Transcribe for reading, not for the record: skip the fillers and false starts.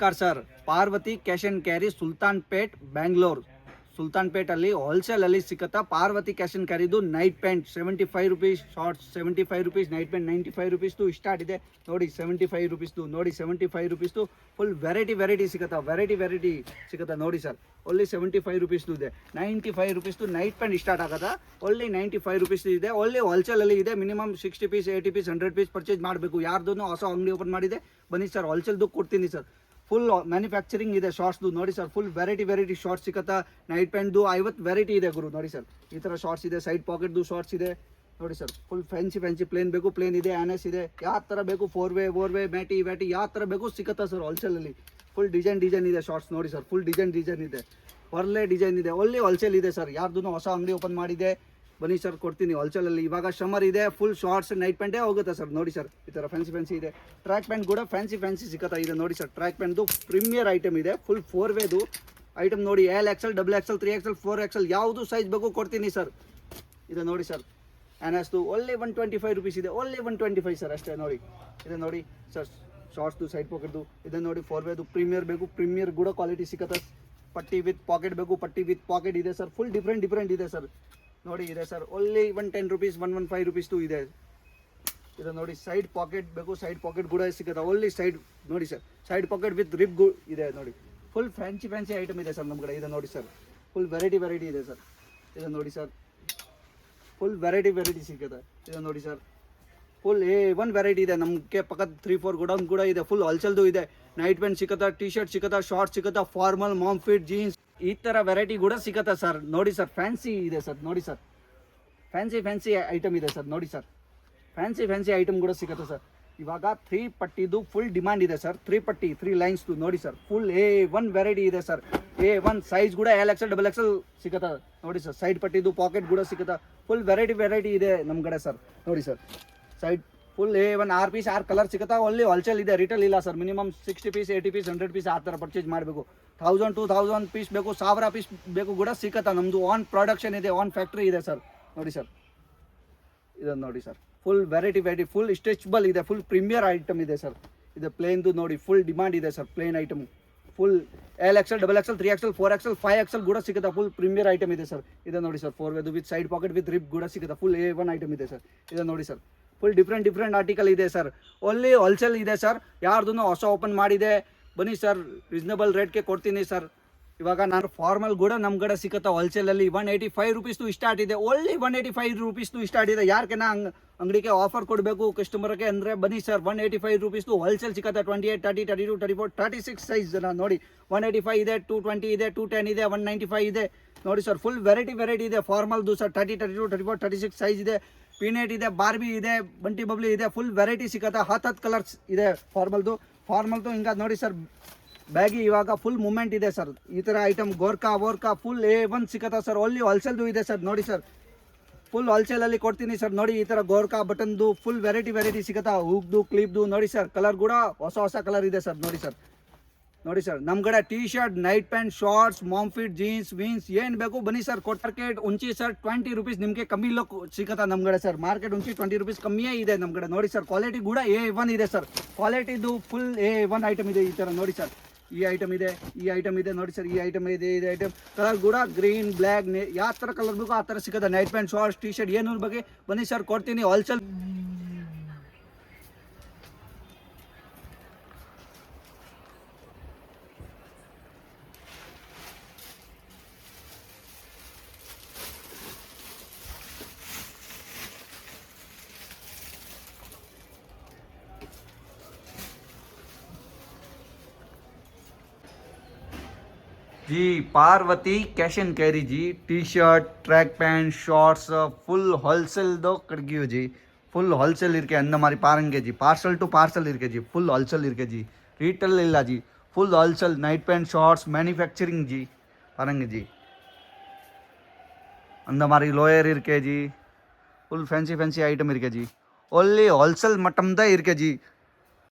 ನಮಸ್ಕಾರ sir, Parvati cash and carry Sultanpet Bangalore. Sultanpet ಅಲ್ಲಿ wholesale ಅಲ್ಲಿ ಸಿಕ್ಕತ್ತಾ ಪಾರ್ವತಿ ಕ್ಯಾಶ್ ಅಂಡ್ ಕ್ಯಾರಿದು night pant 75 rupees, shorts 75 rupees, night pant 95 ರುಪೀಸ್ದು ಸ್ಟಾರ್ಟ್ ಇದೆ ನೋಡಿ. 75 ರುಪೀಸ್ದು ನೋಡಿ, 75 ರುಪೀಸ್ದು ಫುಲ್ ವೆರೈಟಿ ಸಿಗುತ್ತಾ, ವೆರೈಟಿ ಸಿಗುತ್ತಾ ನೋಡಿ ಸರ್. ಓನ್ಲಿ 75 ರುಪೀಸ್ದು ಇದೆ. 95 ರುಪೀಸ್ದು ನೈಟ್ ಪ್ಯಾಂಟ್ ಸ್ಟಾರ್ಟ್ ಆಗತ್ತಾ, ಓನ್ಲಿ 95 ರುಪೀಸ್ ಇದೆ. ಓನ್ಲಿ ಹೋಲ್ಸೇಲ್ ಅಲ್ಲಿ ಇದೆ. Minimum 60 piece, 80 piece, 100 piece purchase ಮಾಡಬೇಕು. ಯಾರ್ದು ಹೊಸ ಅಂಗಡಿ ಓಪನ್ ಮಾಡಿದೆ ಬನ್ನಿ ಸರ್, ಹೋಲ್ಸೇಲ್ದು ಕೊಡ್ತೀನಿ ಸರ್. ಫುಲ್ ಮ್ಯಾನುಫ್ಯಾಕ್ಚರಿಂಗ್ ಇದೆ ಶಾರ್ಟ್ಸ್ದು ನೋಡಿ ಸರ್. ಫುಲ್ ವೆರೈಟಿ ಶಾರ್ಟ್ಸ್ ಸಿಕ್ಕತ್ತಾ. ನೈಟ್ ಪ್ಯಾಂಟ್ದು 50 ವೆರೈಟಿ ಇದೆ ಗುರು ನೋಡಿ ಸರ್. ಈ ಥರ ಶಾರ್ಟ್ಸ್ ಇದೆ, ಸೈಡ್ ಪಾಕೆಟ್ದು ಶಾರ್ಟ್ಸ್ ಇದೆ ನೋಡಿ ಸರ್. ಫುಲ್ ಫ್ಯಾನ್ಸಿ ಪ್ಲೇನ್ ಬೇಕು ಪ್ಲೇನ್ ಇದೆ, ಆನೆಸ್ ಇದೆ, ಯಾವ ಥರ ಬೇಕು, ಫೋರ್ ವೇ ಮ್ಯಾಟಿ ಯಾವ ಥರ ಬೇಕು ಸಿಕ್ಕತ್ತಾ ಸರ್ ಹೋಲ್ಸೇಲಲ್ಲಿ. ಫುಲ್ ಡಿಸೈನ್ ಇದೆ ಶಾರ್ಟ್ಸ್ ನೋಡಿ ಸರ್. ಫುಲ್ ಡಿಸೈನ್ ಇದೆ, ಒಳ್ಳೆ ಡಿಸೈನ್ ಇದೆ. ಒಳ್ಳೆ ಹೋಲ್ಸೇಲ್ ಇದೆ ಸರ್. ಯಾರ್ದು ಹೊಸ ಅಂಗಡಿ ಓಪನ್ ಮಾಡಿದೆ ಬನ್ನಿ ಸರ್, ಕೊಡ್ತೀನಿ ಹೋಲ್ಸೇಲಲ್ಲಿ. ಇವಾಗ ಸಮ್ಮರ್ ಇದೆ, ಫುಲ್ ಶಾರ್ಟ್ಸ್ ನೈಟ್ ಪ್ಯಾಂಟೇ ಹೋಗುತ್ತೆ ಸರ್ ನೋಡಿ ಸರ್. ಈ ಥರ ಫ್ಯಾನ್ಸಿ ಇದೆ. ಟ್ರ್ಯಾಕ್ ಪ್ಯಾಂಟ್ ಕೂಡ ಫ್ಯಾನ್ಸಿ ಸಿಕ್ಕತ್ತಾ ಇದೆ ನೋಡಿ ಸರ್. ಟ್ರ್ಯಾಕ್ ಪ್ಯಾಂಟ್ದು ಪ್ರೀಮಿಯರ್ ಐಟಮ್ ಇದೆ. ಫುಲ್ 4ವೇದು ಐಟಮ್ ನೋಡಿ. XL, XXL, 3XL, 4XL ಯಾವುದು ಸೈಜ್ ಬೇಕು ಕೊಡ್ತೀನಿ ಸರ್. ಇದೆ ನೋಡಿ ಸರ್. ಆ್ಯನಸ್ದು ಓನ್ಲಿ 125 ರುಪೀಸ್ ಇದೆ. ಓನ್ಲಿ 125 ಸರ್ ಅಷ್ಟೇ ನೋಡಿ. ಇದೆ ನೋಡಿ ಸರ್, ಶಾರ್ಟ್ಸ್ದು ಸೈಡ್ ಪಾಕೆಟ್ದು ಇದೆ ನೋಡಿ. 4ವೇದು ಪ್ರೀಮಿಯರ್ ಬೇಕು, ಪ್ರೀಮಿಯರ್ ಕೂಡ ಕ್ವಾಲಿಟಿ ಸಿಕ್ಕತ್ತಾ. ಪಟ್ಟಿ ವಿತ್ ಪಾಕೆಟ್ ಬೇಕು, ಪಟ್ಟಿ ವಿತ್ ಪಾಕೆಟ್ ಇದೆ ಸರ್. ಫುಲ್ ಡಿಫ್ರೆಂಟ್ ಇದೆ ಸರ್ ನೋಡಿ. ಇದೆ ಸರ್ ಓನ್ಲಿ 110 ರುಪೀಸ್, 115 ರುಪೀಸ್ದು ಇದೆ. ಇದು ನೋಡಿ, ಸೈಡ್ ಪಾಕೆಟ್ ಬೇಕು, ಸೈಡ್ ಪಾಕೆಟ್ ಕೂಡ ಸಿಗುತ್ತೆ. ಓನ್ಲಿ ಸೈಡ್ ನೋಡಿ sir, side pocket with rip ಇದೆ ನೋಡಿ. ಫುಲ್ ಫ್ಯಾನ್ಸಿ ಐಟಮ್ ಇದೆ ಸರ್ ನಮ್ಮ ಕಡೆ. ಇದೆ ನೋಡಿ ಸರ್, ಫುಲ್ ವೆರೈಟಿ ಇದೆ ಸರ್. ಇದು ನೋಡಿ ಸರ್, ಫುಲ್ ವೆರೈಟಿ ಸಿಗುತ್ತೆ. ಇದು ನೋಡಿ ಸರ್, ಫುಲ್ A1 ವೆರೈಟಿ ಇದೆ ನಮಗೆ. ಪಕ್ಕದ 3-4 ಗೋಡೌನ್ ಕೂಡ ಇದೆ. ಫುಲ್ ಹೋಲ್ಸೇಲ್ದು ಇದೆ. ನೈಟ್ ಪ್ಯಾಂಟ್ ಸಿಕ್ಕತ್ತಾ, ಟಿ ಶರ್ಟ್ ಸಿಕ್ಕತ್ತಾ, ಶಾರ್ಟ್ ಸಿಕ್ಕತ್ತಾ, ಫಾರ್ಮಲ್, ಮಾಮ್ ಫಿಟ್, ಜೀನ್ಸ್ ಈ ಥರ ವೆರೈಟಿ ಕೂಡ ಸಿಕ್ಕತ್ತಾ ಸರ್ ನೋಡಿ ಸರ್. ಫ್ಯಾನ್ಸಿ ಇದೆ ಸರ್ ನೋಡಿ ಸರ್. ಫ್ಯಾನ್ಸಿ ಐಟಮ್ ಇದೆ ಸರ್ ನೋಡಿ ಸರ್. ಫ್ಯಾನ್ಸಿ ಐಟಮ್ ಕೂಡ ಸಿಕ್ಕತ್ತೆ ಸರ್. ಇವಾಗ 3 ಪಟ್ಟಿದು ಫುಲ್ ಡಿಮಾಂಡ್ ಇದೆ ಸರ್. 3 ಪಟ್ಟಿ 3 ಲೈನ್ಸ್ದು ನೋಡಿ ಸರ್. ಫುಲ್ A1 ವೆರೈಟಿ ಇದೆ ಸರ್. A1 ಸೈಜ್ ಕೂಡ LXL, XXL ಸಿಕ್ಕತ್ತಾ ನೋಡಿ ಸರ್. ಸೈಡ್ ಪಟ್ಟಿದು ಪಾಕೆಟ್ ಕೂಡ ಸಿಕ್ಕತ್ತಾ. ಫುಲ್ ವೆರೈಟಿ ಇದೆ ನಮ್ಮ ಕಡೆ ಸರ್ ನೋಡಿ sir. Side full A1 6 piece 6 colour ಸಿಗುತ್ತಾ. ಒಳ್ಳೆ ಹೋಲ್ಸೇಲ್ ಇದೆ, ರಿಟೇಲ್ ಇಲ್ಲ sir. Minimum 60 piece, 80 piece, 100 piece ಆ ಥರ ಪರ್ಚೇಸ್ ಮಾಡಬೇಕು. 1000, 2000 ಪೀಸ್ ಬೇಕು, 1000 ಪೀಸ್ ಬೇಕು ಕೂಡ ಸಿಕ್ಕತ್ತಾ. ನಮ್ಮದು ಆನ್ ಪ್ರೊಡಕ್ಷನ್ ಇದೆ, ಆನ್ ಫ್ಯಾಕ್ಟ್ರಿ ಇದೆ ಸರ್ ನೋಡಿ ಸರ್. ಇದನ್ನು ನೋಡಿ sir, full variety full stretchable ಇದೆ. ಫುಲ್ ಪ್ರೀಮಿಯರ್ ಐಟಮ್ ಇದೆ ಸರ್. ಇದು ಪ್ಲೇನ್ದು ನೋಡಿ, ಫುಲ್ ಡಿಮಾಂಡ್ ಇದೆ sir plain item. Full LXL, XXL, 3XL, 4XL, 5XL ಕೂಡ ಸಿಗುತ್ತೆ. ಫುಲ್ ಪ್ರೀಮಿಯರ್ ಐಟಮ್ ಇದೆ ಸರ್. ಇದೆ ನೋಡಿ ಸರ್, 4ವೇದು with side pocket with rip ಕೂಡ ಸಿಗುತ್ತೆ. ಫುಲ್ A1 ಐಟಮ್ ಇದೆ ಸರ್. ಇದೆ ನೋಡಿ ಸರ್, ಫುಲ್ ಡಿಫ್ರೆಂಟ್ ಆರ್ಟಿಕಲ್ ಇದೆ ಸರ್. ಓನ್ಲಿ ಹೋಲ್ಸೇಲ್ ಇದೆ ಸರ್. ಯಾರ್ದು ಹೊಸ ಓಪನ್ ಮಾಡಿದೆ ಬನ್ನಿ ಸರ್, ರೀಸನಬಲ್ ರೇಟ್ಗೆ ಕೊಡ್ತೀನಿ ಸರ್. ಇವಾಗ ನಾನು ಫಾರ್ಮಲ್ ಕೂಡ ನಮ್ಮ ಕಡೆ ಸಿಕ್ಕತ್ತಾ ಹೋಲ್ಸೇಲಲ್ಲಿ. 185 ರುಪೀಸ್ದು ಸ್ಟಾರ್ಟ್ ಇದೆ. ಓನ್ಲಿ 185 ರುಪೀಸ್ದು ಸ್ಟಾರ್ಟ್ ಇದೆ. ಯಾರಿಗೆನ ಅಂಗಡಿಗೆ ಆಫರ್ ಕೊಡಬೇಕು ಕಸ್ಟಮರ್ಗೆ ಅಂದರೆ ಬನ್ನಿ ಸರ್. 185 ರುಪೀಸ್ದು ಹೋಲ್ಸೇಲ್ ಸಿಕ್ಕತ್ತೆ. 28, 30, 32, 34, 36 ಸೈಜ್ ನೋಡಿ. 185 ಇದೆ, 220 ಇದೆ, 210 ಇದೆ, 195 ಇದೆ ನೋಡಿ ಸರ್. ಫುಲ್ ವೆರೈಟಿ ಇದೆ ಫಾರ್ಮಲ್ದು ಸರ್. 30, 32, 34, 36 ಸೈಜ್ ಇದೆ. ಪೀನೆಟ್ ಇದೆ, ಬಾರ್ಬಿ ಇದೆ, ಬಂಟಿ ಬಬ್ಲಿ ಇದೆ. ಫುಲ್ ವೆರೈಟಿ ಸಿಕ್ಕತ್ತಾ. 10 ಕಲರ್ಸ್ ಇದೆ ಫಾರ್ಮಲ್ದು ಹಿಂಗೆ ನೋಡಿ ಸರ್. ಬ್ಯಾಗಿ ಇವಾಗ ಫುಲ್ ಮೂಮೆಂಟ್ ಇದೆ ಸರ್. ಈ ಥರ ಐಟಮ್ ಗೋರ್ಕಾ ಫುಲ್ A1 ಸಿಕ್ಕತ್ತಾ ಸರ್. ಓನ್ಲಿ ಹೋಲ್ಸೇಲ್ದು ಇದೆ ಸರ್ ನೋಡಿ ಸರ್. ಫುಲ್ ಹೋಲ್ಸೇಲಲ್ಲಿ ಕೊಡ್ತೀನಿ ಸರ್ ನೋಡಿ. ಈ ಥರ ಗೋರ್ಕಾ ಬಟನ್ದು ಫುಲ್ ವೆರೈಟಿ ಸಿಕ್ಕತ್ತಾ. ಹುಕ್ದು, ಕ್ಲಿಪ್ದು ನೋಡಿ ಸರ್. ಕಲರ್ ಕೂಡ ಹೊಸ ಕಲರ್ ಇದೆ ಸರ್ ನೋಡಿ ಸರ್. ನಮ್ಮ ಕಡೆ T shirt, night pant, shorts, mom fit, jeans, ವೀನ್ಸ್ ಏನು ಬೇಕು ಬನ್ನಿ ಸರ್. ಮಾರ್ಕೆಟ್ ಉಂಚಿ ಸರ್ 20 ರುಪೀಸ್ ನಿಮಗೆ ಕಮ್ಮಿ ಸಿಕ್ಕತ್ತಾ ನಮ್ಮ ಕಡೆ ಸರ್. ಮಾರ್ಕೆಟ್ ಉಂಚಿ 20 ರುಪೀಸ್ ಕಮ್ಮಿಯೇ ಇದೆ ನಮ್ಮ ಕಡೆ ನೋಡಿ ಸರ್. ಕ್ವಾಲಿಟಿ ಕೂಡ A1 ಇದೆ ಸರ್. ಕ್ವಾಲಿಟಿದು ಫುಲ್ A1 ಐಟಮ್ ಇದೆ. ಈ ಥರ ನೋಡಿ ಸರ್. ಈ ಐಟಮ್ ಇದೆ ನೋಡಿ ಸರ್. ಈ ಐಟಮ್ ಇದೆ ಕಲರ್ ಕೂಡ ಗ್ರೀನ್, ಬ್ಲ್ಯಾಕ್, ಯಾವ ಥರ ಕಲರ್ ಬೇಕು ಆ ಥರ ಸಿಕ್ಕತ್ತೆ. Night pant, shorts, T shirt ಏನೂರ ಬಗ್ಗೆ ಬನ್ನಿ ಸರ್, ಕೊಡ್ತೀನಿ ಹೋಲ್ಸೇಲ್. जी Parvati cash and carry ji. T shirt, track pant, shorts full wholesale दो कड़गियो जी. फुल होलसेल इरके अंद मारी पारंगे जी. पार्सल टू पार्सल इरके जी. फुल होलसेल इरके जी. रिटेल इल्ला जी. Full wholesale night pant, shorts manufacturing जी पारंगे जी. अंद मारी लोयर इरके जी. फुल फैंसी आइटम इरके जी. ओनली होलसेल मटम द इरके जी.